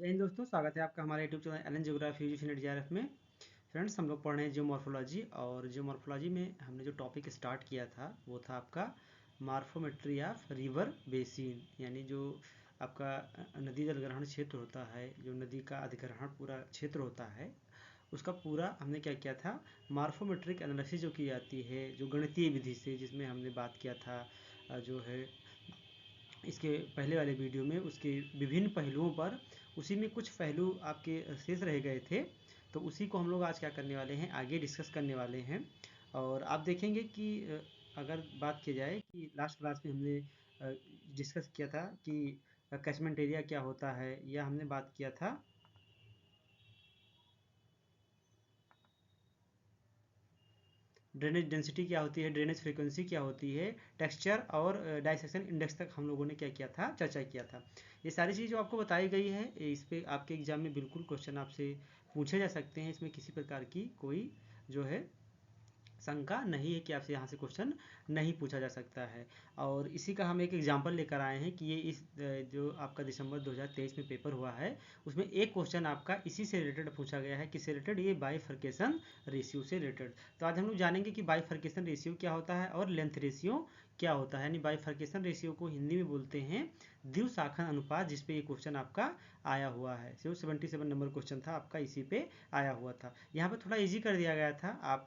जय हिंद दोस्तों, स्वागत है आपका हमारे YouTube channel Allen geography UG NET JRF में। फ्रेंड्स, हम लोग पढ़ रहे हैं जियोमॉर्फोलॉजी, और जियोमॉर्फोलॉजी में हमने जो टॉपिक स्टार्ट किया था वो था आपका मॉर्फोमेट्री ऑफ रिवर बेसिन, यानी जो आपका नदी जलग्रहण क्षेत्र होता है, जो नदी का अधिग्रहण पूरा क्षेत्र होता है, उसका पूरा हमने क्या किया था, मॉर्फोमेट्रिक एनालिसिस जो की जाती है, जो गणितीय विधि से, जिसमें हमने बात किया था जो है इसके पहले वाले वीडियो में, उसके विभिन्न पहलुओं पर, उसी में कुछ पहलू आपके शेष रह गए थे, तो उसी को हम लोग आज क्या करने वाले हैं, आगे डिस्कस करने वाले हैं। और आप देखेंगे कि अगर बात की जाए कि लास्ट क्लास में हमने डिस्कस किया था कि कैचमेंट एरिया क्या होता है, या हमने बात किया था ड्रेनेज डेंसिटी क्या होती है, ड्रेनेज फ्रीक्वेंसी क्या होती है, टेक्सचर और डाइसेक्शन इंडेक्स तक हम लोगों ने क्या किया था, चर्चा किया था। ये सारी चीज़ जो आपको बताई गई है, इस पे आपके एग्जाम में बिल्कुल क्वेश्चन आपसे पूछे जा सकते हैं। इसमें किसी प्रकार की कोई जो है शंका नहीं है कि आपसे यहाँ से क्वेश्चन नहीं पूछा जा सकता है। और इसी का हम एक एग्जांपल लेकर आए हैं कि ये इस जो आपका दिसंबर 2023 में पेपर हुआ है, उसमें एक क्वेश्चन आपका इसी से रिलेटेड पूछा गया है। किससे रिलेटेड? ये बाइफर्केशन रेशियो से रिलेटेड। तो आज हम लोग जानेंगे कि बाइफर्केशन रेशियो क्या होता है और लेंथ रेशियो क्या होता है। यानी बाइफर्केशन रेशियो को हिंदी में बोलते हैं द्विशाखन अनुपात, जिस पे ये क्वेश्चन आपका आया हुआ है। जो 77 नंबर क्वेश्चन था आपका, इसी पे आया हुआ था। यहाँ पे थोड़ा इजी कर दिया गया था। आप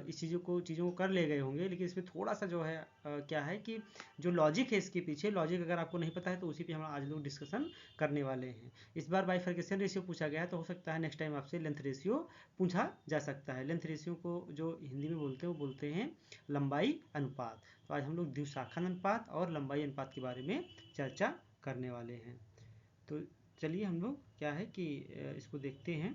इस चीज़ों को कर ले गए होंगे, लेकिन इसमें थोड़ा सा जो है क्या है कि जो लॉजिक है इसके पीछे, लॉजिक अगर आपको नहीं पता है तो उसी पे हम आज लोग डिस्कशन करने वाले हैं। इस बार बाइफर्केशन रेशियो पूछा गया है, तो हो सकता है नेक्स्ट टाइम आपसे लेंथ रेशियो पूछा जा सकता है। लेंथ रेशियो को जो हिंदी में बोलते हैं वो बोलते हैं लंबाई अनुपात। तो आज हम लोग द्विशाखन अनुपात और लंबाई अनुपात के बारे में चर्चा करने वाले हैं। तो चलिए हम लोग क्या है कि इसको देखते हैं।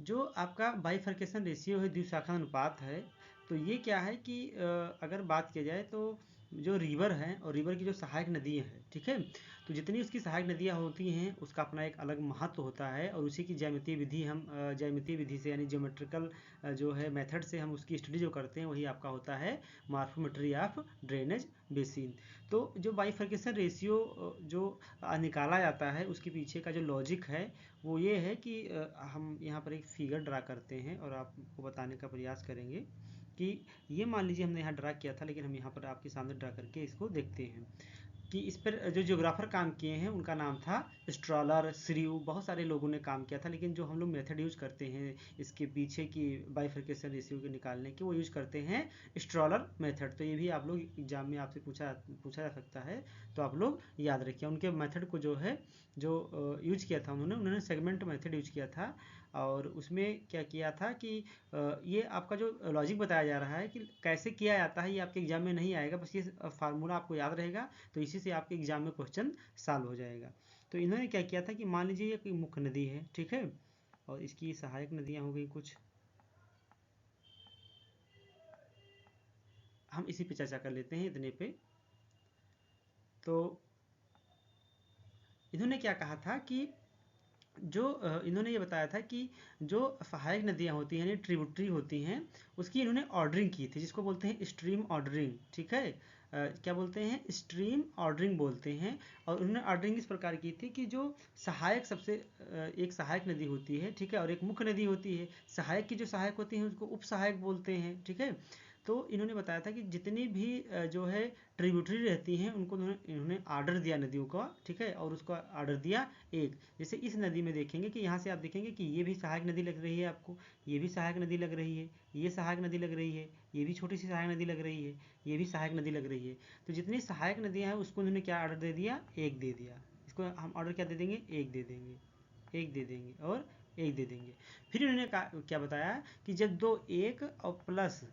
जो आपका बाइफर्केशन रेशियो है, द्विशाखा अनुपात है, तो ये क्या है कि अगर बात की जाए तो जो रिवर है और रिवर की जो सहायक नदियाँ हैं, ठीक है, तो जितनी उसकी सहायक नदियाँ होती हैं उसका अपना एक अलग महत्व होता है, और उसी की ज्यामितीय विधि हम ज्यामितीय विधि से, यानी ज्योमेट्रिकल जो है मेथड से हम उसकी स्टडी जो करते हैं, वही आपका होता है मॉर्फोमेट्री ऑफ ड्रेनेज बेसिन। तो जो बाइफर्केशन रेशियो जो निकाला जाता है, उसके पीछे का जो लॉजिक है वो ये है कि हम यहाँ पर एक फिगर ड्रा करते हैं और आपको बताने का प्रयास करेंगे कि ये मान लीजिए हमने यहाँ ड्रा किया था, लेकिन हम यहाँ पर आपके सामने ड्रा करके इसको देखते हैं कि इस पर जो ज्योग्राफर काम किए हैं उनका नाम था स्ट्रॉलर, श्रीव, बहुत सारे लोगों ने काम किया था। लेकिन जो हम लोग मेथड यूज करते हैं इसके पीछे की बाइफर्केशन रेशियो के निकालने की, वो यूज करते हैं स्ट्रॉलर मेथड। तो ये भी आप लोग एग्जाम में आपसे पूछा जा सकता है, तो आप लोग याद रखिए। उनके मेथड को जो है जो यूज किया था उन्होंने सेगमेंट मेथड यूज किया था। और उसमें क्या किया था कि ये आपका जो लॉजिक बताया जा रहा है कि कैसे किया जाता है, ये आपके एग्जाम में नहीं आएगा, बस ये फार्मूला आपको याद रहेगा, तो इसी से आपके एग्जाम में क्वेश्चन सॉल्व हो जाएगा। तो इन्होंने क्या किया था कि मान लीजिए ये कोई मुख्य नदी है, ठीक है, और इसकी सहायक नदियाँ हो गई कुछ, हम इसी पे चर्चा कर लेते हैं इतने पे। तो इन्होंने क्या कहा था कि जो इन्होंने ये बताया था कि जो सहायक नदियाँ होती हैं, यानी ट्रिब्यूटरी होती हैं, उसकी इन्होंने ऑर्डरिंग की थी, जिसको बोलते हैं स्ट्रीम ऑर्डरिंग, ठीक है। क्या बोलते हैं? स्ट्रीम ऑर्डरिंग बोलते हैं। और उन्होंने ऑर्डरिंग इस प्रकार की थी कि जो सहायक सबसे एक सहायक नदी होती है, ठीक है, और एक मुख्य नदी होती है। सहायक की जो सहायक होती हैं उसको उप सहायक बोलते हैं, ठीक है। तो इन्होंने बताया था कि जितनी भी जो है ट्रिब्यूटरी रहती हैं उनको इन्होंने आर्डर दिया नदियों का, ठीक है, और उसको आर्डर दिया एक। जैसे इस नदी में देखेंगे कि यहाँ से आप देखेंगे कि ये भी सहायक नदी लग रही है आपको, ये भी सहायक नदी लग रही है, ये सहायक नदी लग रही है, ये भी छोटी सी सहायक नदी लग रही है, ये भी सहायक नदी लग रही है। तो जितनी सहायक नदियाँ हैं उसको उन्होंने क्या आर्डर दे दिया? एक दे दिया। इसको हम ऑर्डर क्या दे देंगे? एक दे देंगे, एक दे देंगे और एक दे देंगे। फिर इन्होंने क्या बताया कि जब दो एक और प्लस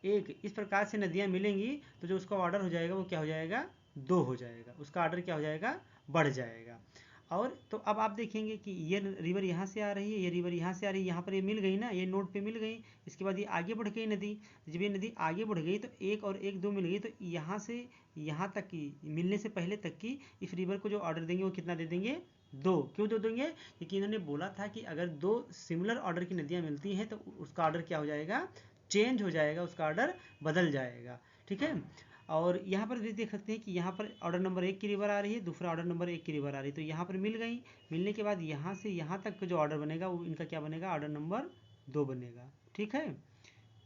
एक इस प्रकार से नदियाँ मिलेंगी, तो जो उसका ऑर्डर हो जाएगा वो क्या हो जाएगा? दो हो जाएगा। उसका ऑर्डर क्या हो जाएगा? बढ़ जाएगा। और तो अब आप देखेंगे कि ये रिवर यहाँ से आ रही है, ये रिवर यहाँ से आ रही है, यहाँ पर ये मिल गई ना, ये नोड पे मिल गई। इसके बाद ये आगे बढ़ गई नदी। जब ये नदी आगे बढ़ गई तो एक और एक दो मिल गई, तो यहाँ से यहाँ तक की, मिलने से पहले तक की इस रिवर को जो ऑर्डर देंगे वो कितना दे देंगे? दो। क्यों दो देंगे? क्योंकि इन्होंने बोला था कि अगर दो सिमिलर ऑर्डर की नदियाँ मिलती हैं तो उसका ऑर्डर क्या हो जाएगा? चेंज हो जाएगा, उसका ऑर्डर बदल जाएगा, ठीक है। और यहाँ पर भी देख सकते हैं कि यहाँ पर ऑर्डर नंबर 1 की रिवर आ रही है, दूसरा ऑर्डर नंबर 1 की रिवर आ रही है, तो यहाँ पर मिल गई। मिलने के बाद यहाँ से यहाँ तक का जो ऑर्डर बनेगा वो इनका क्या बनेगा, ऑर्डर नंबर 2 बनेगा। ठीक है।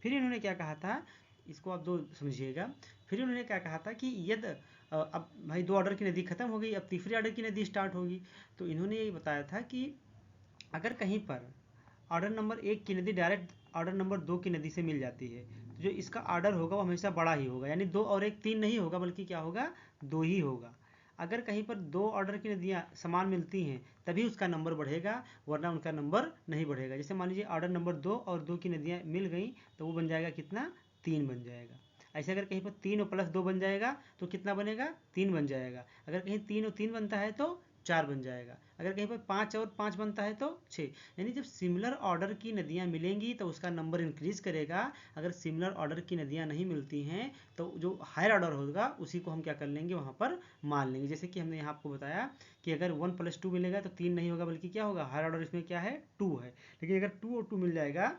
फिर इन्होंने क्या कहा था, इसको आप 2 समझिएगा। फिर इन्होंने क्या कहा था कि यदि अब भाई 2 ऑर्डर की नदी खत्म हो गई, अब तीसरी ऑर्डर की नदी स्टार्ट होगी। तो इन्होंने ये बताया था कि अगर कहीं पर ऑर्डर नंबर 1 की नदी डायरेक्ट ऑर्डर नंबर 2 की नदी से मिल जाती है, तो जो इसका ऑर्डर होगा वो हमेशा बड़ा ही होगा, यानी 2 और 1 3 नहीं होगा, बल्कि क्या होगा, 2 ही होगा। अगर कहीं पर 2 ऑर्डर की नदियाँ समान मिलती हैं तभी उसका नंबर बढ़ेगा, वरना उनका नंबर नहीं बढ़ेगा। जैसे मान लीजिए ऑर्डर नंबर 2 और 2 की नदियाँ मिल गई तो वो बन जाएगा कितना, 3 बन जाएगा। ऐसे अगर कहीं पर 3 और प्लस 2 बन जाएगा तो कितना बनेगा, 3 बन जाएगा। अगर कहीं 3 और 3 बनता है तो 4 बन जाएगा। अगर कहीं पर 5 और 5 बनता है तो 6। यानी जब सिमिलर ऑर्डर की नदियाँ मिलेंगी तो उसका नंबर इंक्रीज करेगा। अगर सिमिलर ऑर्डर की नदियाँ नहीं मिलती हैं तो जो हायर ऑर्डर होगा उसी को हम क्या कर लेंगे, वहाँ पर मान लेंगे। जैसे कि हमने यहाँ आपको बताया कि अगर 1 + 2 मिलेगा तो 3 नहीं होगा, बल्कि क्या होगा, हायर ऑर्डर इसमें क्या है, 2 है। लेकिन अगर 2 और 2 मिल जाएगा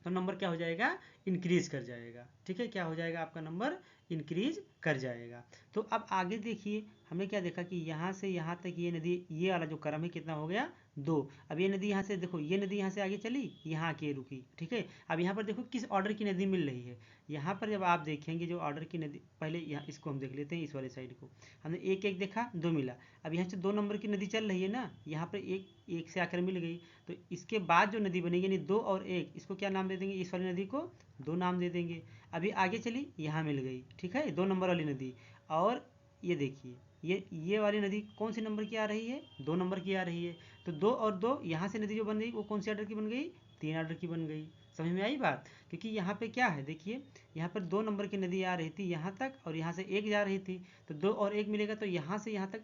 तो नंबर क्या हो जाएगा, इंक्रीज कर जाएगा। ठीक है, क्या हो जाएगा, आपका नंबर इंक्रीज कर जाएगा। तो अब आगे देखिए, हमने क्या देखा कि यहाँ से यहाँ तक ये नदी, ये वाला जो क्रम है कितना हो गया, 2। अब ये नदी यहाँ से देखो, ये नदी यहाँ से आगे चली, यहाँ आके रुकी। ठीक है। अब यहाँ पर देखो किस ऑर्डर की नदी मिल रही है। यहाँ पर जब आप देखेंगे जो ऑर्डर की नदी, पहले यहाँ इसको हम देख लेते हैं, इस वाले साइड को हमने 1 1 देखा, 2 मिला। अब यहाँ से 2 नंबर की नदी चल रही है ना, यहाँ पर 1 से आकर मिल गई। तो इसके बाद जो नदी बनेगी, यानी 2 और 1, इसको क्या नाम दे देंगे, इस वाली नदी को 2 नाम दे देंगे। अभी आगे चली, यहाँ मिल गई। ठीक है, 2 नंबर वाली नदी। और ये देखिए, ये वाली नदी कौन सी नंबर की आ रही है, 2 नंबर की आ रही है। तो 2 और 2, यहाँ से नदी जो बन गई वो कौन सी ऑर्डर की बन गई, 3 ऑर्डर की बन गई। समझ में आई बात। क्योंकि यहाँ पे क्या है, देखिए यहाँ पर 2 नंबर की नदी आ रही थी यहाँ तक, और यहाँ से 1 जा रही थी। तो 2 और 1 मिलेगा, तो यहाँ से यहाँ तक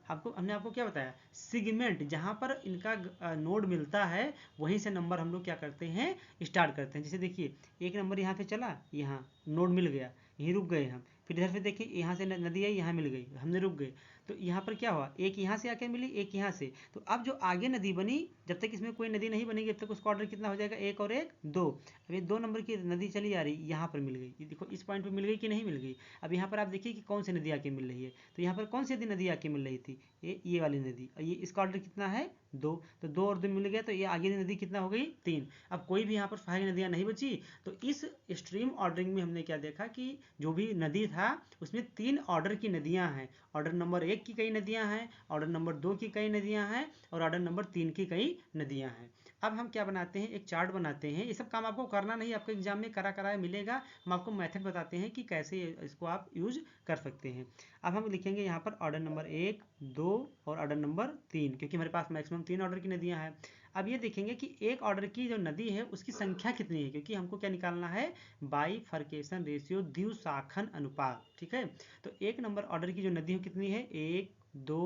हमने आपको क्या बताया, सिगमेंट जहाँ पर इनका नोड मिलता है वहीं से नंबर हम लोग क्या करते हैं, स्टार्ट करते हैं। जैसे देखिए, एक नंबर यहाँ से चला, यहाँ नोड मिल गया, यहीं रुक गए हम। फिर इधर से देखिए, यहाँ से नदी आई, यहाँ मिल गई, हमने रुक गए। तो यहाँ पर क्या हुआ, एक यहाँ से आके मिली, एक यहाँ से। तो अब जो आगे नदी बनी, जब तक इसमें कोई नदी नहीं बनेगी जब तक उसका ऑर्डर कितना हो जाएगा, 1 और 1 2। अब ये 2 नंबर की नदी चली आ रही, यहाँ पर मिल गई। ये देखो इस पॉइंट पर मिल गई कि नहीं मिल गई। अब यहाँ पर आप देखिए कि कौन सी नदी आके मिल रही है। तो यहाँ पर कौन सी नदी आके मिल रही थी, ये वाली नदी। और ये इसका ऑर्डर कितना है, 2। तो 2 और 2 मिल गया, तो ये आगे नदी कितना हो गई, 3। अब कोई भी यहाँ पर सहायक नदियाँ नहीं बची। तो इस स्ट्रीम ऑर्डरिंग में हमने क्या देखा कि जो भी नदी था उसमें 3 ऑर्डर की नदियाँ हैं। ऑर्डर नंबर 1 की कई नदियाँ हैं, ऑर्डर नंबर 2 की कई नदियाँ हैं, और ऑर्डर नंबर 3 की कई नदियाँ हैं। अब हम क्या बनाते हैं, एक चार्ट बनाते हैं। ये सब काम आपको करना नहीं, आपके एग्जाम में करा कराया मिलेगा। हम आपको मेथड बताते हैं कि कैसे इसको आप यूज कर सकते हैं। अब हम लिखेंगे यहाँ पर ऑर्डर नंबर 1 2 और ऑर्डर नंबर 3, क्योंकि हमारे पास मैक्सिमम 3 ऑर्डर की नदियाँ हैं। अब ये देखेंगे कि एक ऑर्डर की जो नदी है उसकी संख्या कितनी है, क्योंकि हमको क्या निकालना है, बाइफरकेशन रेशियो, द्विशाखन अनुपात। ठीक है। तो 1 नंबर ऑर्डर की जो नदी है कितनी है, 1 2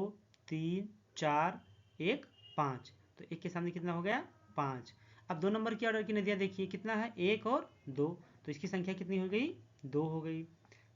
3 4 1 5। तो 1 के सामने कितना हो गया, 5। अब 2 नंबर की ऑर्डर की नदियाँ देखिए कितना है, 1 और 2। तो इसकी संख्या कितनी हो गई, 2 हो गई।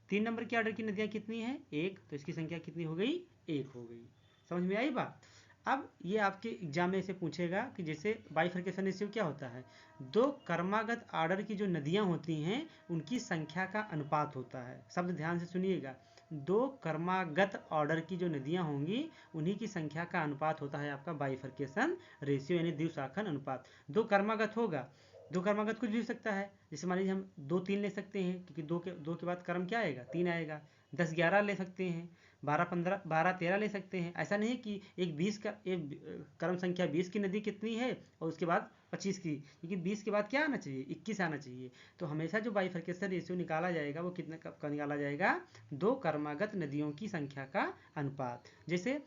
3 नंबर की ऑर्डर की नदियाँ कितनी है, 1। तो इसकी संख्या कितनी हो गई, 1 हो गई। समझ में आई बात। अब ये आपके एग्जाम में से पूछेगा कि जैसे बाइफरकेशन रेशियो क्या होता है, 2 क्रमागत ऑर्डर की जो नदियाँ होती हैं उनकी संख्या का अनुपात होता है। शब्द ध्यान से सुनिएगा, 2 क्रमागत ऑर्डर की जो नदियाँ होंगी उन्हीं की संख्या का अनुपात होता है आपका बाइफरकेशन रेशियो, यानी द्विशाखन अनुपात। 2 क्रमागत होगा, 2 क्रमागत कुछ भी हो सकता है। जैसे मान लीजिए हम 2 3 ले सकते हैं, क्योंकि 2 के बाद क्रम क्या आएगा, 3 आएगा। 10 11 ले सकते हैं, 12 15 12 13 ले सकते हैं। ऐसा नहीं कि एक 20 का, एक क्रम संख्या 20 की नदी कितनी है और उसके बाद 25 की, क्योंकि 20 के बाद क्या आना चाहिए, 21 आना चाहिए। तो हमेशा जो बाइफरकेशन रेशियो निकाला जाएगा वो कितने का निकाला जाएगा, 2 क्रमागत नदियों की संख्या का अनुपात। जैसे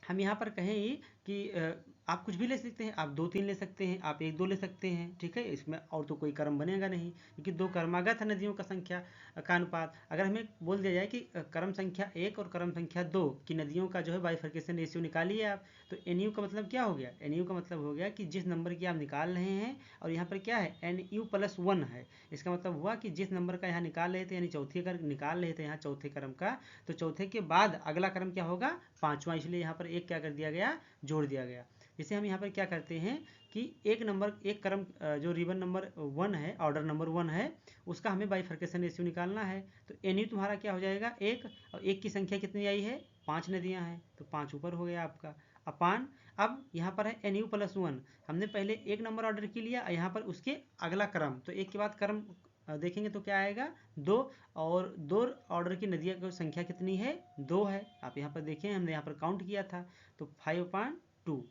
हम यहाँ पर कहें कि आप कुछ भी ले सकते हैं, आप 2 3 ले सकते हैं, आप 1 2 ले सकते हैं। ठीक है, इसमें और तो कोई क्रम बनेगा नहीं, क्योंकि 2 क्रमागत है नदियों का संख्या का अनुपात। अगर हमें बोल दिया जाए कि क्रम संख्या 1 और क्रम संख्या 2 की नदियों का जो है बाइफरकेशन रेशियो निकालिए आप, तो एन का मतलब क्या हो गया, एन का मतलब हो गया कि जिस नंबर की आप निकाल रहे हैं, और यहाँ पर क्या है, NU+1 है। इसका मतलब हुआ कि जिस नंबर का यहाँ निकाल रहे थे, यानी चौथे का निकाल रहे थे यहाँ चौथे क्रम का, तो चौथे के बाद अगला क्रम क्या होगा, 5वां। इसलिए यहाँ पर एक क्या कर दिया गया, जोड़ दिया गया। जैसे हम यहाँ पर क्या करते हैं कि एक क्रम जो रिबन नंबर 1 है, ऑर्डर नंबर 1 है, उसका हमें बाइफर्केशन रेशियो निकालना है। तो एन यू तुम्हारा क्या हो जाएगा 1, और 1 की संख्या कितनी आई है 5 नदियाँ हैं, तो 5 ऊपर हो गया आपका अपान। अब यहाँ पर है एन यू प्लस 1, हमने पहले एक नंबर ऑर्डर की लिया, यहाँ पर उसके अगला क्रम, तो एक के बाद क्रम देखेंगे तो क्या आएगा 2, और 2 ऑर्डर की नदियों की संख्या कितनी है 2 है। आप यहाँ पर देखें हमने यहाँ पर काउंट किया था, तो 5/2,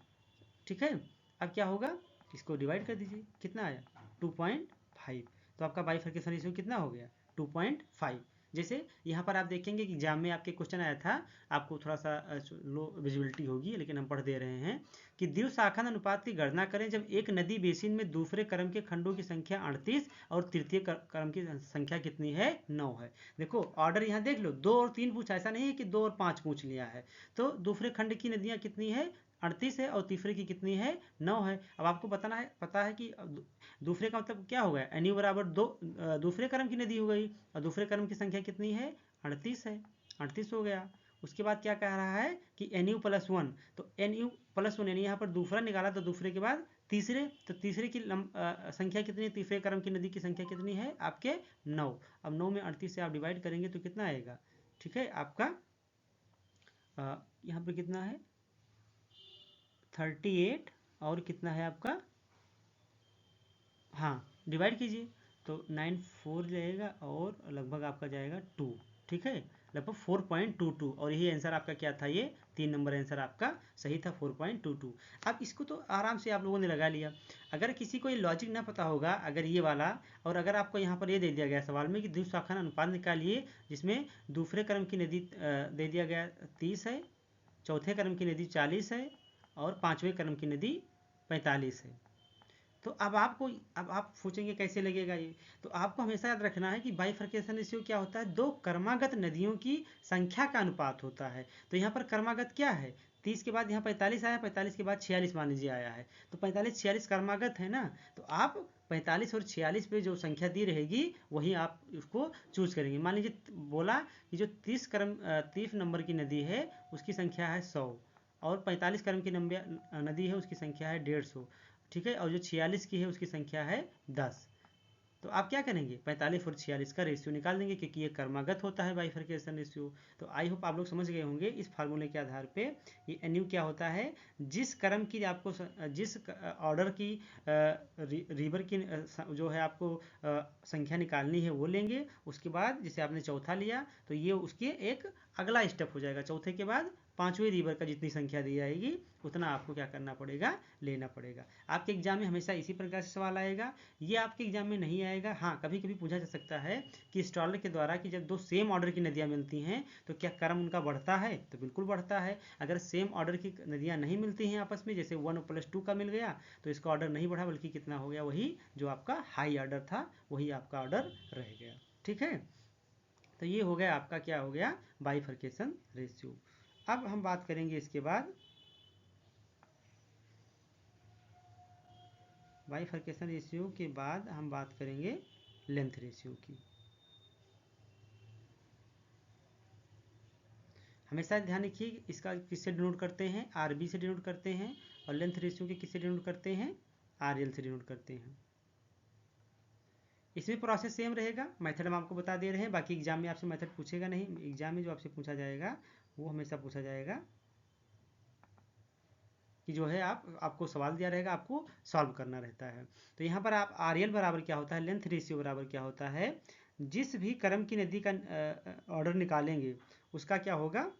ठीक है। अब क्या होगा, इसको डिवाइड कर दीजिए, कितना आया 2.5, तो आपका बाइफर्केशन रेशियो कितना हो गया 2.5। जैसे यहाँ पर आप देखेंगे कि एग्जाम में आपके क्वेश्चन आया था, आपको थोड़ा सा लो विजिबिलिटी होगी लेकिन हम पढ़ दे रहे हैं कि द्विशाखन अनुपात की गणना करें जब एक नदी बेसिन में दूसरे क्रम के खंडों की संख्या 38 और तृतीय क्रम की संख्या कितनी है 9 है। देखो ऑर्डर यहाँ देख लो, 2 और 3 पूछा, ऐसा नहीं है कि 2 और 5 पूछ लिया है। तो दूसरे खंड की नदियाँ कितनी है 38 है, और तीसरे की कितनी है 9 है। अब आपको पता है कि दूसरे का मतलब क्या होगा एन यू बराबर 2, दूसरे क्रम की नदी हो गई, और दूसरे क्रम की संख्या कितनी है 38 है, 38 हो गया। उसके बाद क्या कह रहा है कि एन यू प्लस 1, तो एन यू प्लस 1 यानी यहाँ पर दूसरा निकाला, तो दूसरे के बाद तीसरे, तो तीसरे की संख्या कितनी है, तीसरे क्रम की नदी की संख्या कितनी है आपके 9। अब 9 में 38 से आप डिवाइड करेंगे तो कितना आएगा, ठीक है, आपका यहाँ पर कितना है 38, और कितना है आपका, हाँ डिवाइड कीजिए तो 94 जाएगा, और लगभग आपका जाएगा 2, ठीक है, लगभग 4.22, और यही आंसर आपका क्या था, ये 3 नंबर आंसर आपका सही था 4.22। अब इसको तो आराम से आप लोगों ने लगा लिया। अगर किसी को ये लॉजिक ना पता होगा, अगर ये वाला, और अगर आपको यहाँ पर ये दे दिया गया सवाल में कि द्विशाखन अनुपात निकालिए जिसमें दूसरे क्रम की नदी दे दिया गया 30 है, चौथे क्रम की नदी 40 है, और पाँचवें क्रम की नदी 45 है। तो अब आप सोचेंगे कैसे लगेगा ये, तो आपको हमेशा याद रखना है कि बाइफर्केशन रेशियो क्या होता है, दो क्रमागत नदियों की संख्या का अनुपात होता है। तो यहाँ पर क्रमागत क्या है, 30 के बाद यहाँ 45 आया, 45 के बाद 46 मान लीजिए आया है, तो 45 46 क्रमागत है ना, तो आप 45 और 46 पे जो संख्या दी रहेगी वही आप उसको चूज करेंगे। मान लीजिए बोला कि जो 30 नंबर की नदी है उसकी संख्या है 100, और 45 क्रम की नदी है उसकी संख्या है 150, ठीक है, और जो 46 की है उसकी संख्या है 10। तो आप क्या करेंगे 45 और 46 का रेशियो निकाल देंगे, क्योंकि ये क्रमागत होता है बाइफर्केशन रेशियो। तो आई होप आप लोग समझ गए होंगे इस फार्मूले के आधार पे ये एन यू क्या होता है, जिस क्रम की आपको जिस ऑर्डर की रिवर की जो है आपको संख्या निकालनी है वो लेंगे, उसके बाद जैसे आपने चौथा लिया तो ये उसके एक अगला स्टेप हो जाएगा, चौथे के बाद पांचवें रिवर का जितनी संख्या दी जाएगी उतना आपको क्या करना पड़ेगा, लेना पड़ेगा। आपके एग्जाम में हमेशा इसी प्रकार से सवाल आएगा, ये आपके एग्जाम में नहीं आएगा। हाँ कभी कभी पूछा जा सकता है कि स्टॉलर के द्वारा कि जब दो सेम ऑर्डर की नदियाँ मिलती हैं तो क्या क्रम उनका बढ़ता है, तो बिल्कुल बढ़ता है। अगर सेम ऑर्डर की नदियाँ नहीं मिलती हैं आपस में, जैसे 1+2 का मिल गया, तो इसका ऑर्डर नहीं बढ़ा बल्कि कितना हो गया, वही जो आपका हाई ऑर्डर था वही आपका ऑर्डर रह गया, ठीक है। तो ये हो गया आपका क्या हो गया बाइफर्केशन रेशियो। अब हम बात करेंगे इसके बाद बाइफर्केशन रेशियो के बाद हम बात करेंगे लेंथ रेशियो की। हमेशा ध्यान रखिए इसका किससे डिनोट करते हैं, आरबी से डिनोट करते हैं, और लेंथ रेशियो के किससे डिनोट करते हैं, आरएल से डिनोट करते हैं। इसमें प्रोसेस सेम रहेगा, मेथड हम आपको बता दे रहे हैं, बाकी एग्जाम में आपसे मेथड पूछेगा नहीं। एग्जाम में जो आपसे पूछा जाएगा वो हमेशा पूछा जाएगा कि जो है आपको सवाल दिया रहेगा, आपको सॉल्व करना रहता है। तो यहाँ पर आप आरएल बराबर क्या होता है, लेंथ रेशियो बराबर क्या होता है, जिस भी क्रम की नदी का ऑर्डर निकालेंगे उसका क्या होगा,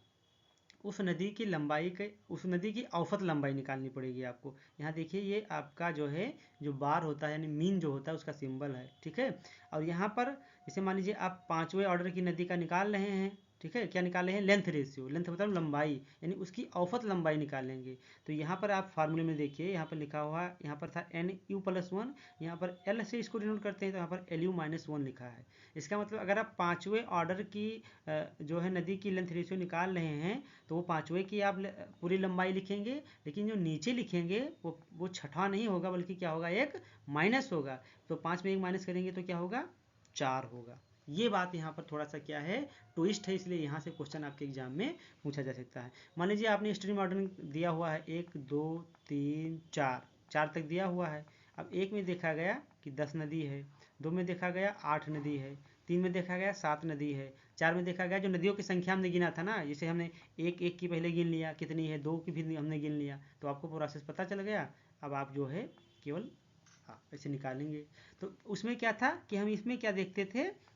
उस नदी की लंबाई के, उस नदी की औसत लंबाई निकालनी पड़ेगी आपको। यहाँ देखिए ये आपका जो है जो बार होता है यानी मीन जो होता है उसका सिंबल है, ठीक है। और यहाँ पर जैसे मान लीजिए आप पांचवें ऑर्डर की नदी का निकाल रहे हैं, ठीक है, क्या निकाल रहे हैं, लेंथ रेशियो, लेंथ मतलब लंबाई, यानी उसकी औसत लंबाई निकालेंगे। तो यहाँ पर आप फार्मूले में देखिए यहाँ पर लिखा हुआ, यहाँ पर था एन यू प्लस 1, यहाँ पर एल से इसको डिनोट करते हैं, तो यहाँ पर एल यू माइनस 1 लिखा है। इसका मतलब अगर आप पाँचवें ऑर्डर की जो है नदी की लेंथ रेशियो निकाल रहे हैं तो वो पाँचवें की आप पूरी लंबाई लिखेंगे, लेकिन जो नीचे लिखेंगे वो छठा नहीं होगा बल्कि क्या होगा, एक माइनस होगा। तो 5 में 1 माइनस करेंगे तो क्या होगा, 4 होगा, ये बात यहाँ पर थोड़ा सा क्या है, ट्विस्ट है, इसलिए यहाँ से क्वेश्चन आपके एग्जाम में पूछा जा सकता है। मान लीजिए आपने स्ट्रीम ऑर्डरिंग दिया हुआ है 1 2 3 4, 4 तक दिया हुआ है। अब एक में देखा गया कि 10 नदी है, 2 में देखा गया 8 नदी है, 3 में देखा गया 7 नदी है, 4 में देखा गया, जो नदियों की संख्या हमने गिना था ना, जैसे हमने एक एक की पहले गिन लिया कितनी है, 2 की भी हमने गिन लिया, तो आपको प्रोसेस पता चल गया। अब आप जो है केवल ऐसे निकालेंगे। तो उसमें क्या था कि हम इसमें क्या देखते थे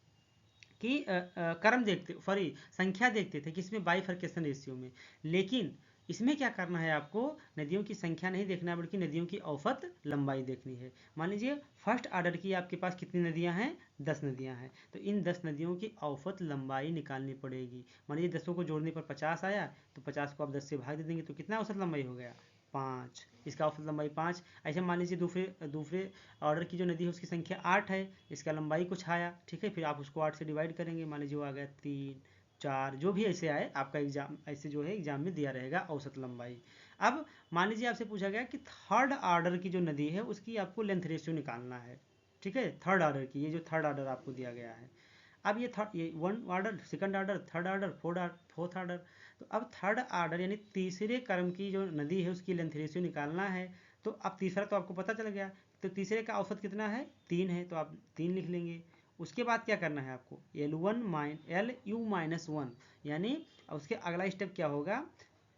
कि क्रम देखते, सॉरी संख्या देखते थे कि इसमें बाइफर्केशन रेशियो में, लेकिन इसमें क्या करना है आपको, नदियों की संख्या नहीं देखना है बल्कि नदियों की औसत लंबाई देखनी है। मान लीजिए फर्स्ट ऑर्डर की आपके पास कितनी नदियां हैं, 10 नदियां हैं, तो इन 10 नदियों की औसत लंबाई निकालनी पड़ेगी। मान लीजिए 10 को जोड़ने पर 50 आया, तो 50 को आप 10 से भाग दे देंगे, तो कितना औसत लंबाई हो गया, 5, इसका औसत लंबाई 5। ऐसे मान लीजिए दूसरे दूसरे ऑर्डर की जो नदी है उसकी संख्या 8 है, इसका लंबाई कुछ आया, ठीक है, फिर आप उसको 8 से डिवाइड करेंगे, मान लीजिए वो आ गया 3 4, जो भी ऐसे आए आपका एग्जाम ऐसे जो है एग्जाम में दिया रहेगा औसत लंबाई। अब मान लीजिए आपसे पूछा गया कि थर्ड ऑर्डर की जो नदी है उसकी आपको लेंथ रेशियो निकालना है, ठीक है, थर्ड ऑर्डर की, ये जो थर्ड ऑर्डर आपको दिया गया है। अब ये one order, second order, third order, fourth order, तो अब थर्ड ऑर्डर यानी तीसरे क्रम की जो नदी है उसकी लेंथ रेशियो निकालना है। तो अब तीसरा तो आपको पता चल गया, तो तीसरे का औसत कितना है, 3 है, तो आप 3 लिख लेंगे। उसके बाद क्या करना है आपको, LU-1 यानी उसके अगला स्टेप क्या होगा,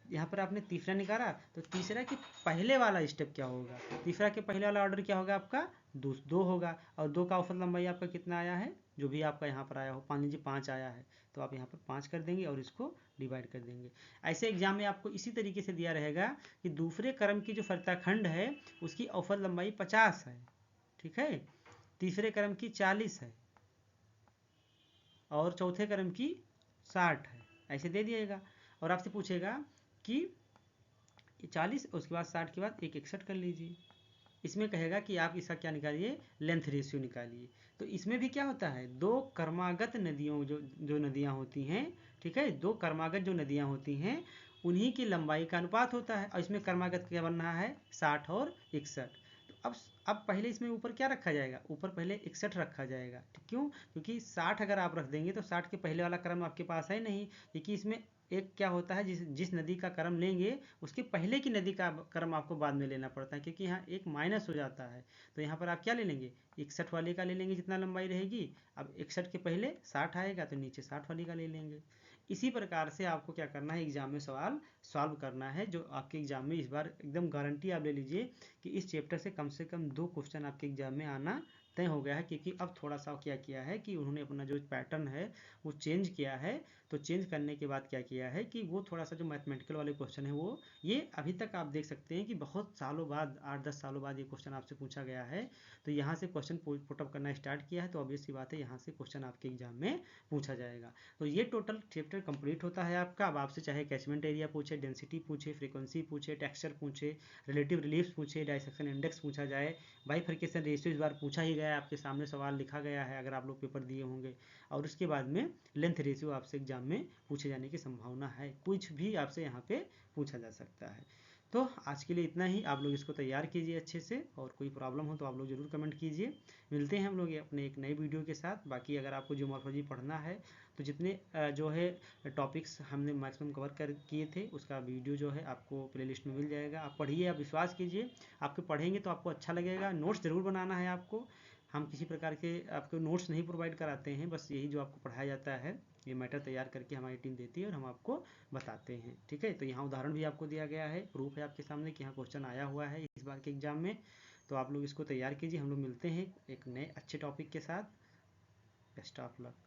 यहाँ पर आपने तीसरा निकाला, तो तीसरा के पहले वाला स्टेप क्या होगा, तीसरा के पहले वाला ऑर्डर क्या होगा आपका, 2 होगा, और 2 का औसत लंबाई आपका कितना आया है, जो भी आपका यहाँ पर आया हो, मान लीजिए 5 आया है, तो आप यहाँ पर 5 कर देंगे और इसको डिवाइड कर देंगे। ऐसे एग्जाम में आपको इसी तरीके से दिया रहेगा कि दूसरे क्रम की जो फर्ताखंड है उसकी औसत लंबाई 50 है, ठीक है, तीसरे क्रम की 40 है और चौथे क्रम की 60 है, ऐसे दे दिएगा। और आपसे पूछेगा कि 40, उसके बाद 60 के बाद एक 61 कर लीजिए। इसमें कहेगा कि आप इसका क्या निकालिए, लेंथ रेशियो निकालिए। तो इसमें भी क्या होता है, दो क्रमागत नदियों जो जो नदियाँ होती हैं, ठीक है, दो क्रमागत जो नदियाँ होती हैं उन्हीं की लंबाई का अनुपात होता है, और इसमें क्रमागत क्या बन रहा है, 60 और 61। तो अब पहले इसमें ऊपर क्या रखा जाएगा, ऊपर पहले 61 रखा जाएगा, क्यों, क्योंकि 60 अगर आप रख देंगे तो 60 के पहले वाला क्रम आपके पास है नहीं, क्योंकि इसमें एक क्या होता है, जिस नदी का क्रम लेंगे उसके पहले की नदी का क्रम आपको बाद में लेना पड़ता है, क्योंकि यहाँ एक माइनस हो जाता है। तो यहाँ पर आप क्या ले लेंगे, 61 वाले का ले लेंगे जितना लंबाई रहेगी। अब 61 के पहले 60 आएगा तो नीचे 60 वाली का ले लेंगे। इसी प्रकार से आपको क्या करना है, एग्जाम में सवाल सॉल्व करना है, जो आपके एग्जाम में इस बार एकदम गारंटी आप ले लीजिए कि इस चैप्टर से कम 2 क्वेश्चन आपके एग्जाम में आना तय हो गया है। क्योंकि अब थोड़ा सा क्या किया है कि उन्होंने अपना जो पैटर्न है वो चेंज किया है। तो चेंज करने के बाद क्या किया है कि वो थोड़ा सा जो मैथमेटिकल वाले क्वेश्चन है वो ये अभी तक आप देख सकते हैं कि बहुत सालों बाद, 8-10 सालों बाद ये क्वेश्चन आपसे पूछा गया है। तो यहाँ से क्वेश्चन पुटअप करना स्टार्ट किया है, तो ऑब्वियस सी बात है यहाँ से क्वेश्चन आपके एग्जाम में पूछा जाएगा। तो ये टोटल चैप्टर कंप्लीट होता है आपका। अब आपसे चाहे कैचमेंट एरिया पूछे, डेंसिटी पूछे, फ्रीक्वेंसी पूछे, टेक्सचर पूछे, रिलेटिव रिलीफ पूछे, डाइसेक्शन इंडेक्स पूछा जाए, बाइफर्केशन रेशियो इस बार पूछा ही गया है, आपके सामने सवाल लिखा गया है अगर आप लोग पेपर दिए होंगे। और उसके बाद में लेंथ रेशियो आपसे एग्जाम में पूछे जाने की संभावना है, कुछ भी आपसे यहाँ पे पूछा जा सकता है। तो आज के लिए इतना ही, आप लोग इसको तैयार कीजिए अच्छे से, और कोई प्रॉब्लम हो तो आप लोग ज़रूर कमेंट कीजिए। मिलते हैं हम लोग अपने एक नई वीडियो के साथ। बाकी अगर आपको जियोमॉर्फोलॉजी पढ़ना है तो जितने जो है टॉपिक्स हमने मैक्सिमम कवर कर किए थे उसका वीडियो जो है आपको प्लेलिस्ट में मिल जाएगा। आप पढ़िए, आप विश्वास कीजिए, आपको पढ़ेंगे तो आपको अच्छा लगेगा। नोट्स ज़रूर बनाना है आपको, हम किसी प्रकार के आपको नोट्स नहीं प्रोवाइड कराते हैं, बस यही जो आपको पढ़ाया जाता है ये मैटर तैयार करके हमारी टीम देती है और हम आपको बताते हैं, ठीक है। तो यहाँ उदाहरण भी आपको दिया गया है, प्रूफ है आपके सामने कि यहाँ क्वेश्चन आया हुआ है इस बार के एग्जाम में। तो आप लोग इसको तैयार कीजिए, हम लोग मिलते हैं एक नए अच्छे टॉपिक के साथ। Best of luck.